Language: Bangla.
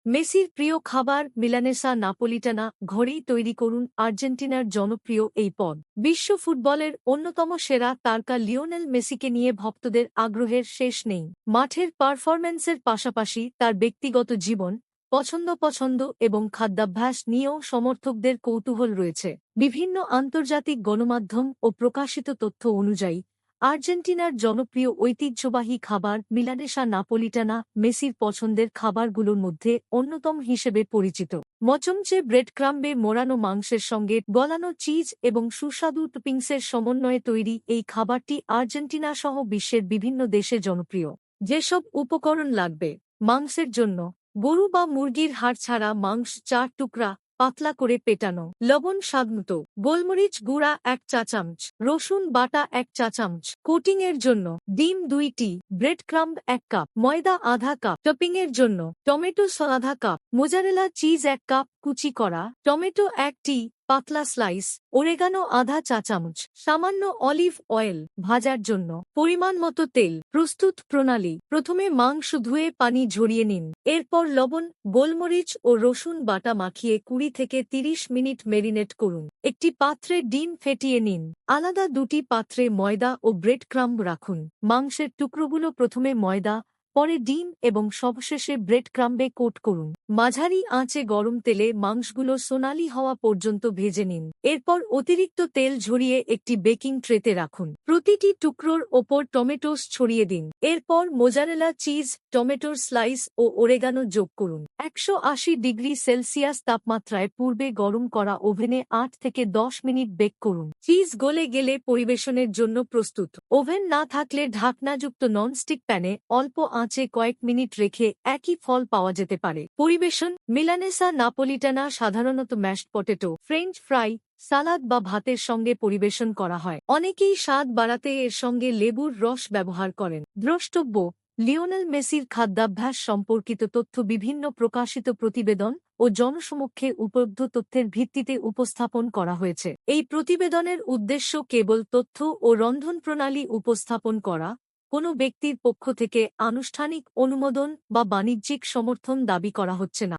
মেসির প্রিয় খাবার মিলানেসা নাপোলিটানা ঘরেই তৈরি করুন আর্জেন্টিনার জনপ্রিয় এই পদ। বিশ্ব ফুটবলের অন্যতম সেরা তারকা লিওনেল মেসিকে নিয়ে ভক্তদের আগ্রহের শেষ নেই। মাঠের পারফরম্যান্সের পাশাপাশি তার ব্যক্তিগত জীবন, পছন্দ এবং খাদ্যাভ্যাস নিয়েও সমর্থকদের কৌতূহল রয়েছে। বিভিন্ন আন্তর্জাতিক গণমাধ্যম ও প্রকাশিত তথ্য অনুযায়ী আর্জেন্টিনার জনপ্রিয় ঐতিহ্যবাহী খাবার মিলানেসা নাপোলিটানা মেসির পছন্দের খাবারগুলোর মধ্যে অন্যতম হিসেবে পরিচিত। মচমচে ব্রেডক্রাম্বে মোড়ানো মাংসের সঙ্গে গলানো চিজ এবং সুস্বাদু টপিংসের সমন্বয়ে তৈরি এই খাবারটি আর্জেন্টিনা সহ বিশ্বের বিভিন্ন দেশে জনপ্রিয়। যেসব উপকরণ লাগবে মাংসের জন্য: গরু বা মুরগির হাড় ছাড়া মাংস 4 টুকরা, পাতলা করে পেটানো। লবণ স্বাদমতো। গোলমরিচ গুঁড়া 1 চা-চামচ। রসুন বাটা 1 চা-চামচ। কোটিংয়ের জন্য ডিম 2টি, ব্রেড ক্রাম্ব 1 কাপ, ময়দা আধা কাপ। টপিংয়ের জন্য টমেটো সস আধা কাপ, মোজারেলা চিজ 1 কাপ কুচি করা, টমেটো 1টি পাতলা স্লাইস, ওরেগানো আধা চা-চামচ, সামান্য অলিভ অয়েল। ভাজার জন্য পরিমাণ মতো তেল। প্রস্তুত প্রণালী: প্রথমে মাংস ধুয়ে পানি ঝরিয়ে নিন। এরপর লবণ, গোলমরিচ ও রসুন বাটা মাখিয়ে 20 থেকে 30 মিনিট মেরিনেট করুন। একটি পাত্রে ডিম ফেটিয়ে নিন। আলাদা 2টি পাত্রে ময়দা ও ব্রেড ক্রাম্ব রাখুন। মাংসের টুকরোগুলো প্রথমে ময়দা, পরে ডিম এবং সবশেষে ব্রেড ক্রাম্বে কোট করুন। মাঝারি আঁচে গরম তেলে মাংসগুলো সোনালি হওয়া পর্যন্ত ভেজে নিন। এরপর অতিরিক্ত তেল ঝরিয়ে একটি বেকিং ট্রেতে রাখুন। প্রতিটি টুকরোর ওপর টমেটোস ছড়িয়ে দিন। এরপর মোজারেলা চিজ, টমেটোর স্লাইস ও ওরেগানো যোগ করুন। 180 ডিগ্রি সেলসিয়াস তাপমাত্রায় পূর্বে গরম করা ওভেনে 8 থেকে 10 মিনিট বেক করুন। চিজ গলে গেলে পরিবেশনের জন্য প্রস্তুত। ওভেন না থাকলে ঢাকনাযুক্ত ননস্টিক প্যানে অল্প আঁচে কয়েক মিনিট রেখে একই ফল পাওয়া যেতে পারে। পরিবেশন: মিলানেসা নাপোলিটানা সাধারণত ম্যাশড পটেটো, ফ্রেঞ্চ ফ্রাই, সালাদ বা ভাতের সঙ্গে পরিবেশন করা হয়। অনেকেই স্বাদ বাড়াতে এর সঙ্গে লেবুর রস ব্যবহার করেন। দ্রষ্টব্য: লিওনেল মেসির খাদ্যাভ্যাস সম্পর্কিত তথ্য বিভিন্ন প্রকাশিত প্রতিবেদন ও জনসমক্ষে উপলব্ধ তথ্যের ভিত্তিতে উপস্থাপন করা হয়েছে। এই প্রতিবেদনের উদ্দেশ্য কেবল তথ্য ও রন্ধন প্রণালী উপস্থাপন করা, কোনো ব্যক্তির পক্ষ থেকে আনুষ্ঠানিক অনুমোদন বা বাণিজ্যিক সমর্থন দাবি করা হচ্ছে না।